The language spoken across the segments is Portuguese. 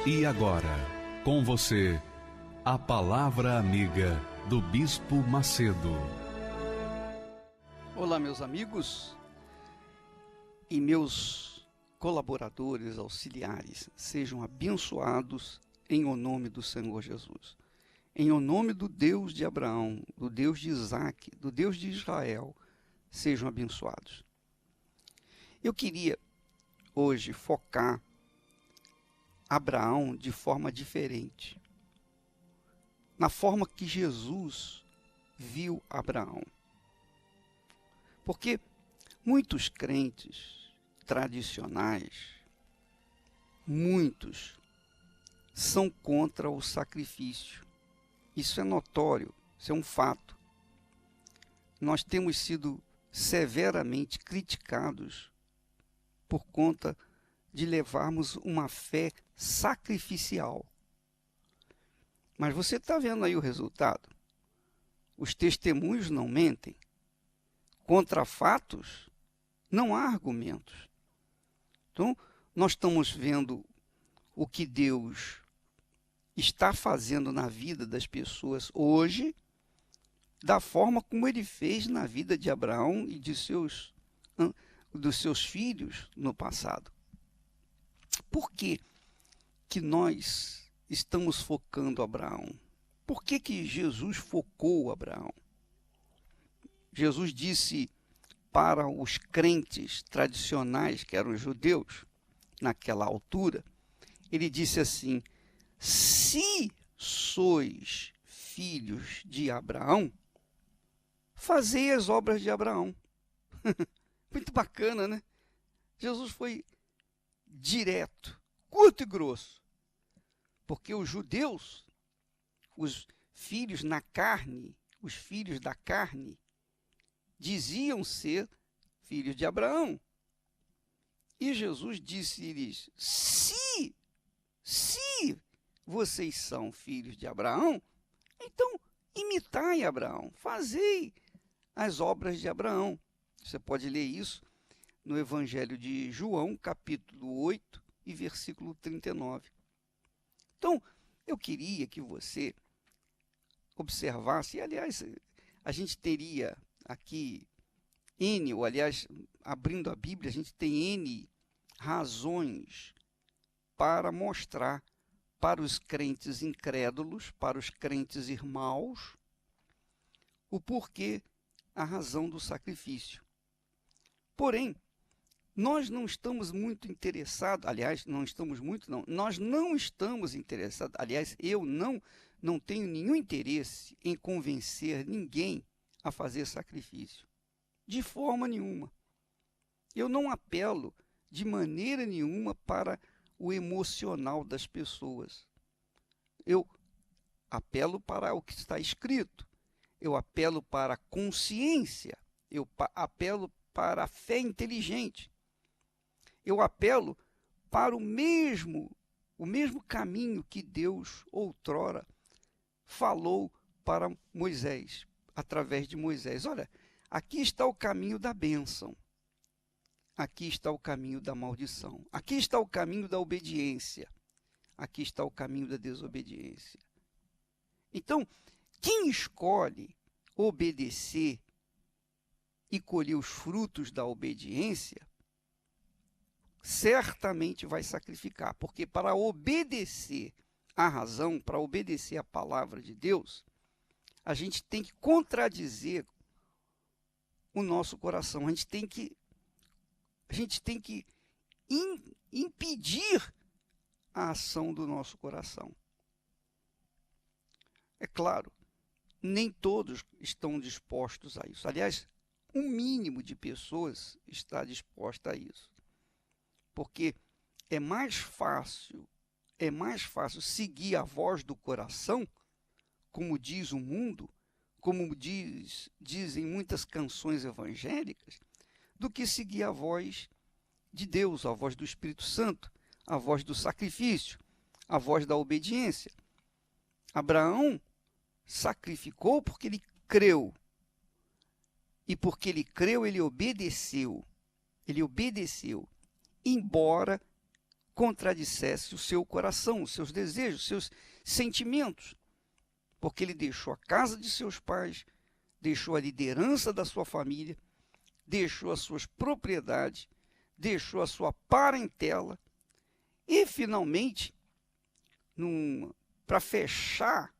E agora, com você, a Palavra Amiga do Bispo Macedo. Olá, meus amigos e meus colaboradores auxiliares, sejam abençoados em o nome do Senhor Jesus. Em o nome do Deus de Abraão, do Deus de Isaac, do Deus de Israel, sejam abençoados. Eu queria hoje focar Abraão de forma diferente, na forma que Jesus viu Abraão. Porque muitos crentes tradicionais, muitos são contra o sacrifício. Isso é notório, isso é um fato. Nós temos sido severamente criticados por conta de levarmos uma fé sacrificial. Mas você está vendo aí o resultado? Os testemunhos não mentem. Contra fatos, não há argumentos. Então, nós estamos vendo o que Deus está fazendo na vida das pessoas hoje, da forma como Ele fez na vida de Abraão e dos seus filhos no passado. Por que nós estamos focando Abraão? Por que Jesus focou Abraão? Jesus disse para os crentes tradicionais, que eram os judeus, naquela altura, ele disse assim: se sois filhos de Abraão, fazei as obras de Abraão. Muito bacana, né? Jesus foi direto, curto e grosso. Porque os judeus, os filhos na carne, os filhos da carne, diziam ser filhos de Abraão. E Jesus disse-lhes: se vocês são filhos de Abraão, então imitai Abraão, fazei as obras de Abraão. Você pode ler isso no Evangelho de João, capítulo 8 e versículo 39. Então, eu queria que você observasse, e aliás, a gente teria aqui abrindo a Bíblia, a gente tem N razões para mostrar para os crentes incrédulos, para os crentes irmãos, o porquê, a razão do sacrifício. Porém, nós não estamos muito interessados, nós não estamos interessados, aliás, eu não tenho nenhum interesse em convencer ninguém a fazer sacrifício, de forma nenhuma. Eu não apelo de maneira nenhuma para o emocional das pessoas. Eu apelo para o que está escrito, eu apelo para a consciência, eu apelo para a fé inteligente. Eu apelo para o mesmo caminho que Deus outrora falou para Moisés, através de Moisés. Olha, aqui está o caminho da bênção, aqui está o caminho da maldição, aqui está o caminho da obediência, aqui está o caminho da desobediência. Então, quem escolhe obedecer e colher os frutos da obediência, certamente vai sacrificar, porque para obedecer à razão, para obedecer à palavra de Deus, a gente tem que contradizer o nosso coração, a gente tem que impedir a ação do nosso coração. É claro, nem todos estão dispostos a isso. Aliás, um mínimo de pessoas está disposta a isso. Porque é mais fácil seguir a voz do coração, como diz o mundo, como dizem muitas canções evangélicas, do que seguir a voz de Deus, a voz do Espírito Santo, a voz do sacrifício, a voz da obediência. Abraão sacrificou porque ele creu. E porque ele creu, ele obedeceu. Embora contradissesse o seu coração, os seus desejos, os seus sentimentos, porque ele deixou a casa de seus pais, deixou a liderança da sua família, deixou as suas propriedades, deixou a sua parentela e, finalmente, para fechar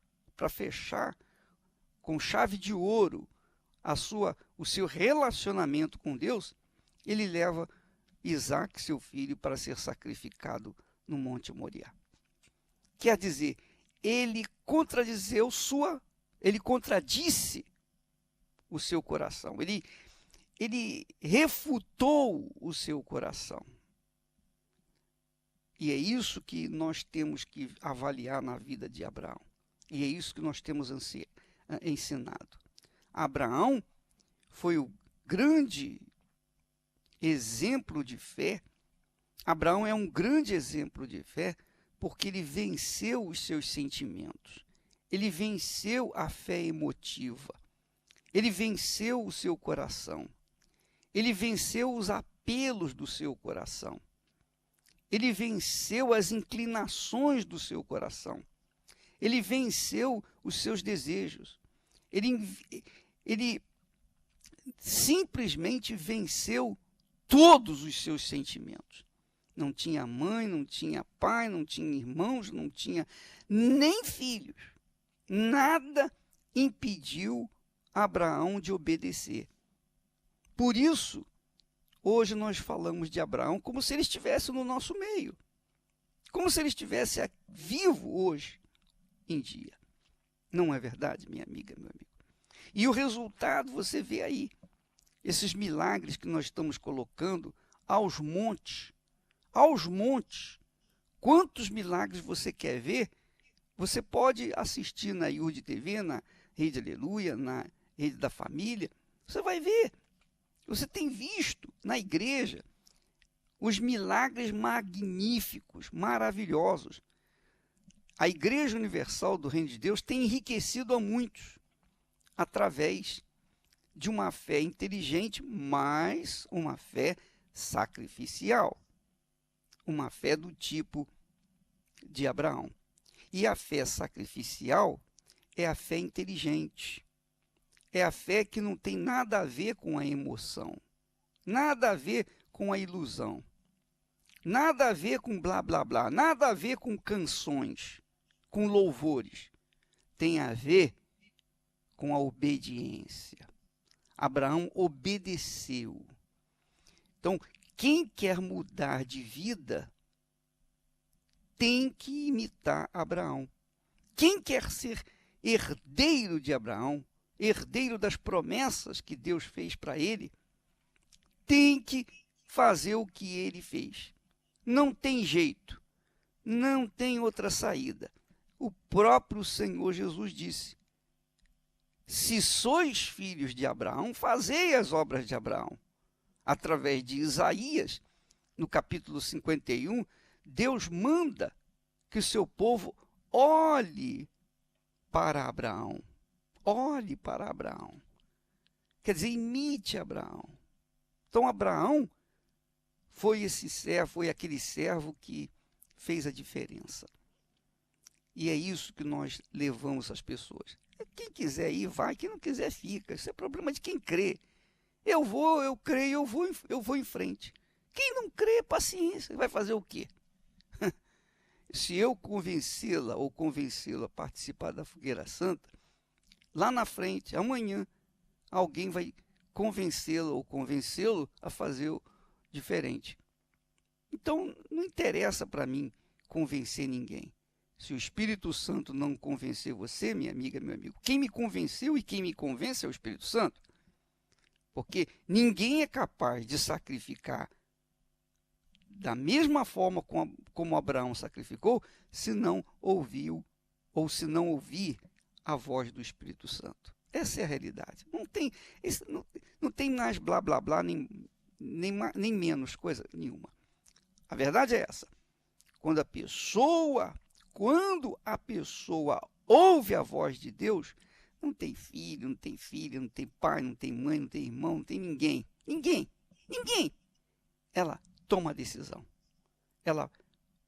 com chave de ouro o seu relacionamento com Deus, ele leva Isaque, seu filho, para ser sacrificado no Monte Moriá. Quer dizer, ele contradisse o seu coração, ele refutou o seu coração. E é isso que nós temos que avaliar na vida de Abraão. E é isso que nós temos ensinado. Abraão foi o grande exemplo de fé. Abraão é um grande exemplo de fé porque ele venceu os seus sentimentos. Ele venceu a fé emotiva. Ele venceu o seu coração. Ele venceu os apelos do seu coração. Ele venceu as inclinações do seu coração. Ele venceu os seus desejos. Ele simplesmente venceu todos os seus sentimentos. Não tinha mãe, não tinha pai, não tinha irmãos, não tinha nem filhos. Nada impediu Abraão de obedecer. Por isso, hoje nós falamos de Abraão como se ele estivesse no nosso meio. Como se ele estivesse vivo hoje em dia. Não é verdade, minha amiga, meu amigo? E o resultado você vê aí. Esses milagres que nós estamos colocando aos montes. Aos montes. Quantos milagres você quer ver? Você pode assistir na IURD TV, na Rede Aleluia, na Rede da Família. Você vai ver. Você tem visto na igreja os milagres magníficos, maravilhosos. A Igreja Universal do Reino de Deus tem enriquecido a muitos através de uma fé inteligente, mas uma fé sacrificial. Uma fé do tipo de Abraão. E a fé sacrificial é a fé inteligente. É a fé que não tem nada a ver com a emoção. Nada a ver com a ilusão. Nada a ver com blá, blá, blá. Nada a ver com canções, com louvores. Tem a ver com a obediência. Abraão obedeceu. Então, quem quer mudar de vida tem que imitar Abraão. Quem quer ser herdeiro de Abraão, herdeiro das promessas que Deus fez para ele, tem que fazer o que ele fez. Não tem jeito, não tem outra saída. O próprio Senhor Jesus disse: se sois filhos de Abraão, fazei as obras de Abraão. Através de Isaías, no capítulo 51, Deus manda que o seu povo olhe para Abraão. Olhe para Abraão. Quer dizer, imite Abraão. Então, Abraão foi aquele servo que fez a diferença. E é isso que nós levamos às pessoas. Quem quiser ir, vai. Quem não quiser, fica. Isso é problema de quem crê. Eu creio, eu vou em frente. Quem não crê, paciência. Vai fazer o quê? Se eu convencê-la ou convencê-lo a participar da fogueira santa, lá na frente, amanhã, alguém vai convencê-la ou convencê-lo a fazer o diferente. Então, não interessa para mim convencer ninguém. Se o Espírito Santo não convencer você, minha amiga, meu amigo, quem me convenceu e quem me convence é o Espírito Santo. Porque ninguém é capaz de sacrificar da mesma forma como Abraão sacrificou, se não ouviu ou se não ouvir a voz do Espírito Santo. Essa é a realidade. Não tem mais blá, blá, blá, nem menos coisa nenhuma. A verdade é essa. Quando a pessoa ouve a voz de Deus, não tem filho, não tem filha, não tem pai, não tem mãe, não tem irmão, não tem ninguém. Ninguém. Ela toma a decisão. Ela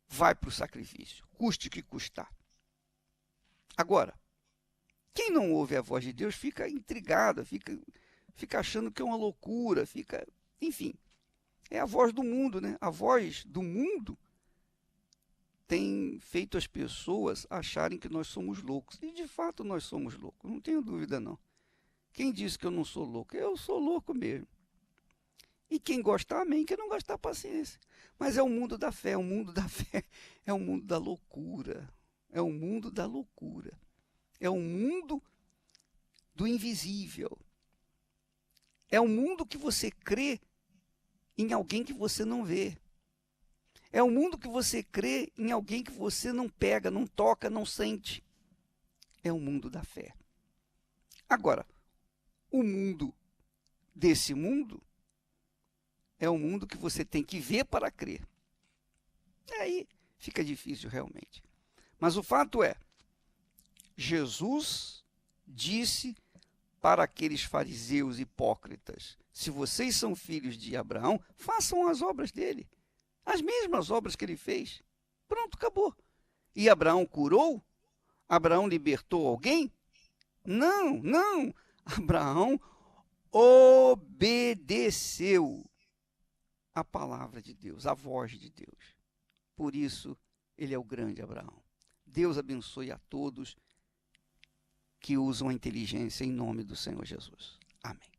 vai para o sacrifício, custe o que custar. Agora, quem não ouve a voz de Deus fica intrigado, fica achando que é uma loucura, enfim, é a voz do mundo, né? A voz do mundo tem feito as pessoas acharem que nós somos loucos. E de fato nós somos loucos, não tenho dúvida não. Quem disse que eu não sou louco? Eu sou louco mesmo. E quem gostar, amém. Quem não gostar, paciência. Mas é o mundo da fé, o mundo da fé é o mundo da loucura. É o mundo da loucura. É o mundo do invisível. É o mundo que você crê em alguém que você não vê. É o mundo que você crê em alguém que você não pega, não toca, não sente. É o mundo da fé. Agora, o mundo desse mundo é o mundo que você tem que ver para crer. Aí fica difícil realmente. Mas o fato é, Jesus disse para aqueles fariseus hipócritas: se vocês são filhos de Abraão, façam as obras dele. As mesmas obras que ele fez. Pronto, acabou. E Abraão curou? Abraão libertou alguém? Não, não. Abraão obedeceu a palavra de Deus, a voz de Deus. Por isso, ele é o grande Abraão. Deus abençoe a todos que usam a inteligência em nome do Senhor Jesus. Amém.